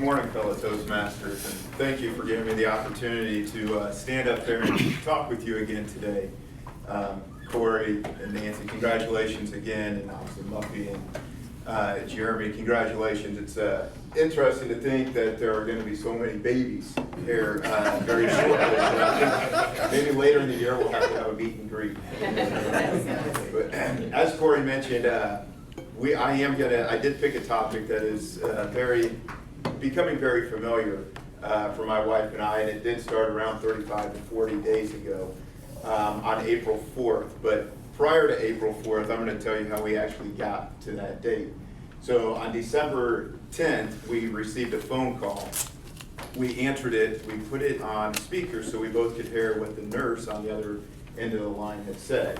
Good morning, fellow Toastmasters, and thank you for giving me the opportunity to stand up there and talk with you again today. Corey and Nancy, congratulations again, and obviously Muffy and Jeremy, congratulations. It's interesting to think that there are going to be so many babies here very shortly. I think maybe later in the year we'll have to have a meet and greet. But as Corey mentioned, I did pick a topic that is becoming very familiar for my wife and I, and it did start around 35 to 40 days ago on April 4th. But prior to April 4th, I'm going to tell you how we actually got to that date. So on December 10th, we received a phone call. We answered it, we put it on speaker so we both could hear what the nurse on the other end of the line had said.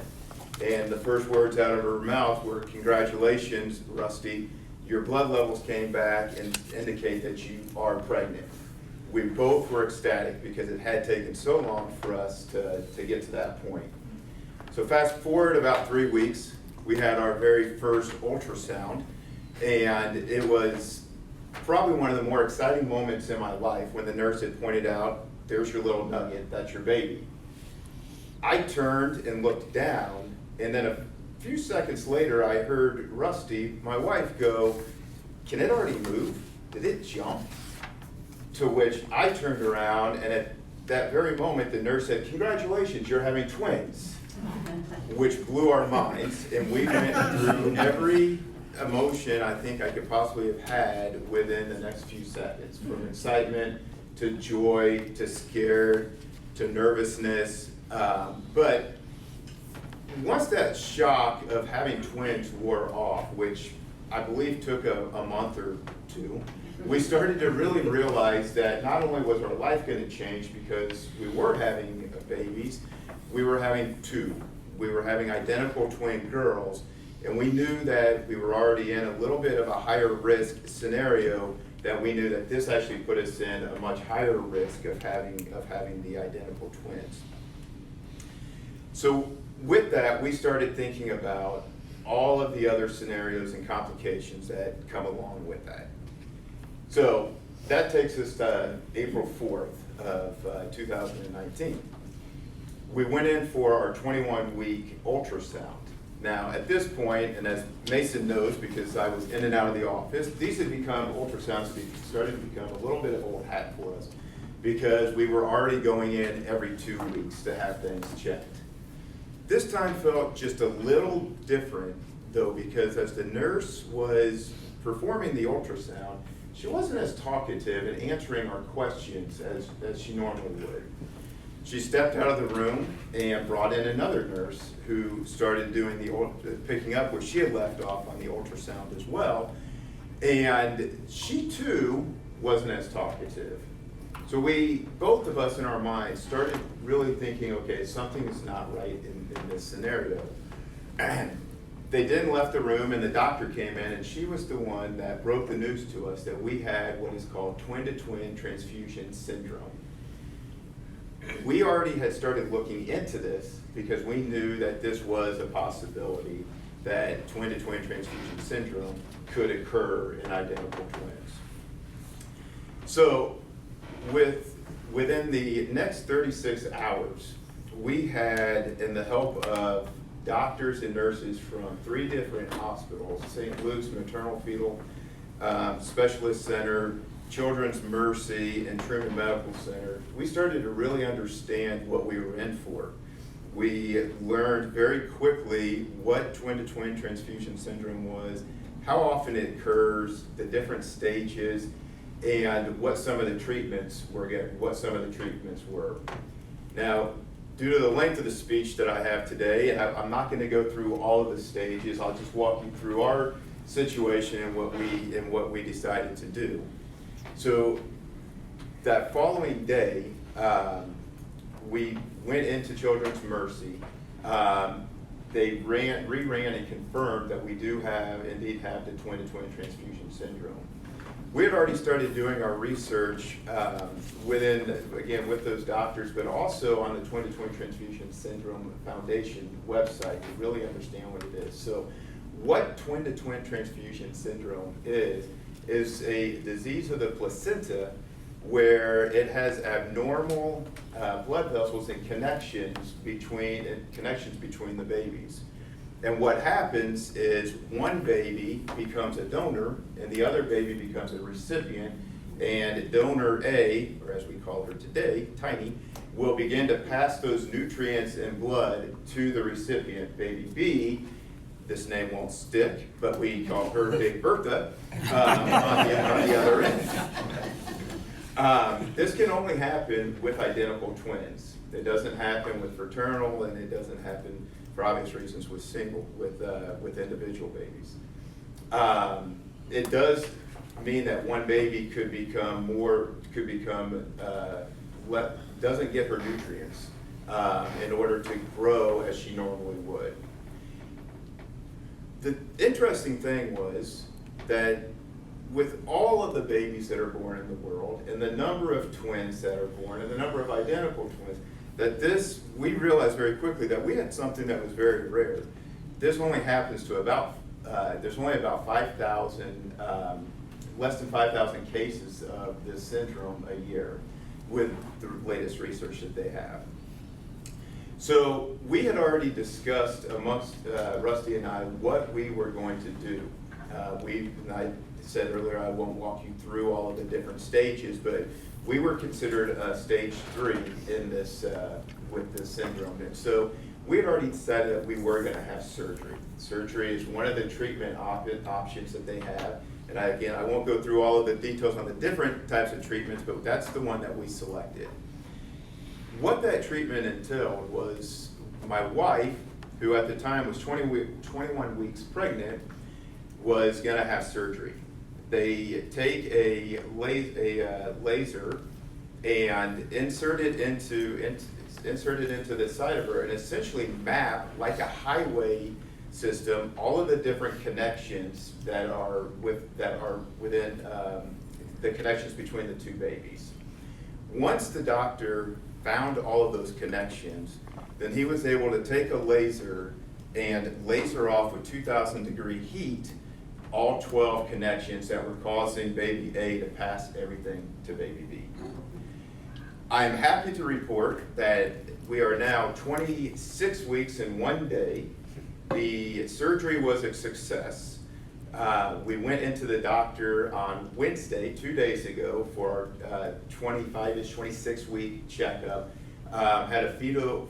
And the first words out of her mouth were, "Congratulations, Rusty, your blood levels came back and indicate that you are pregnant." We both were ecstatic because it had taken so long for us to get to that point. So fast forward about 3 weeks, we had our very first ultrasound, and it was probably one of the more exciting moments in my life when the nurse had pointed out, "There's your little nugget, that's your baby." I turned and looked down, and then a few seconds later, I heard Rusty, my wife, go, "Can it already move? Did it jump?" To which I turned around, and at that very moment, the nurse said, "Congratulations, you're having twins," which blew our minds, and we went through every emotion I think I could possibly have had within the next few seconds, from excitement to joy to scared to nervousness, but once that shock of having twins wore off, which I believe took a month or two, we started to really realize that not only was our life going to change because we were having babies, we were having two. We were having identical twin girls, and we knew that we were already in a little bit of a higher risk scenario, that we knew that this actually put us in a much higher risk of having the identical twins. So with that, we started thinking about all of the other scenarios and complications that come along with that. So that takes us to April 4th of 2019. We went in for our 21-week ultrasound. Now, at this point, and as Mason knows because I was in and out of the office, these had become, ultrasounds started to become a little bit of old hat for us because we were already going in every 2 weeks to have things checked. This time felt just a little different, though, because as the nurse was performing the ultrasound, she wasn't as talkative and answering our questions as she normally would. She stepped out of the room and brought in another nurse who started doing picking up where she had left off on the ultrasound as well, and she too wasn't as talkative. So both of us in our minds started really thinking, okay, something is not right in this scenario. And they then left the room, and the doctor came in, and she was the one that broke the news to us that we had what is called twin-to-twin transfusion syndrome. We already had started looking into this because we knew that this was a possibility that twin-to-twin transfusion syndrome could occur in identical twins. So within the next 36 hours, we had, in the help of doctors and nurses from 3 different hospitals, St. Luke's Maternal Fetal Specialist Center, Children's Mercy, and Truman Medical Center, we started to really understand what we were in for. We learned very quickly what twin-to-twin transfusion syndrome was, how often it occurs, the different stages, and what some of the treatments were. Now, due to the length of the speech that I have today, and I'm not going to go through all of the stages, I'll just walk you through our situation and what we decided to do. So that following day, we went into Children's Mercy. They reran and confirmed that we do indeed have the twin-to-twin transfusion syndrome. We had already started doing our research with those doctors, but also on the Twin-to-Twin Transfusion Syndrome Foundation website to really understand what it is. So what twin-to-twin transfusion syndrome is is a disease of the placenta where it has abnormal blood vessels and connections between the babies. And what happens is one baby becomes a donor and the other baby becomes a recipient, and donor A, or as we call her today, Tiny, will begin to pass those nutrients and blood to the recipient, baby B. This name won't stick, but we call her Big Bertha on the other end. This can only happen with identical twins. It doesn't happen with fraternal, and it doesn't happen, for obvious reasons, with individual babies. It does mean that one baby doesn't get her nutrients in order to grow as she normally would. The interesting thing was that with all of the babies that are born in the world, and the number of twins that are born, and the number of identical twins, we realized very quickly that we had something that was very rare. This only happens to there's only about 5,000, less than 5,000 cases of this syndrome a year with the latest research that they have. So we had already discussed amongst Rusty and I what we were going to do. And I said earlier I won't walk you through all of the different stages, but we were considered stage 3 in this with this syndrome. And so we had already decided that we were going to have surgery. Surgery is one of the treatment options that they have. And I won't go through all of the details on the different types of treatments, but that's the one that we selected. What that treatment entailed was my wife, who at the time was 21 weeks pregnant, was going to have surgery. They take a laser and insert it into the side of her and essentially map, like a highway system, all of the different connections that are within the connections between the two babies. Once the doctor found all of those connections, then he was able to take a laser and laser off with 2,000-degree heat all 12 connections that were causing baby A to pass everything to baby B. I am happy to report that we are now 26 weeks and 1 day. The surgery was a success. We went into the doctor on Wednesday, 2 days ago, for our 25-ish, 26-week checkup. Had a fetal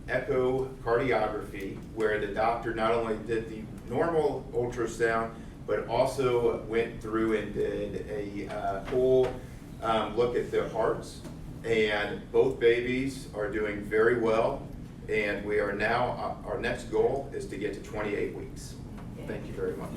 echocardiography where the doctor not only did the normal ultrasound, but also went through and did a whole look at their hearts. And both babies are doing very well. And we are now, our next goal is to get to 28 weeks. Thank you very much.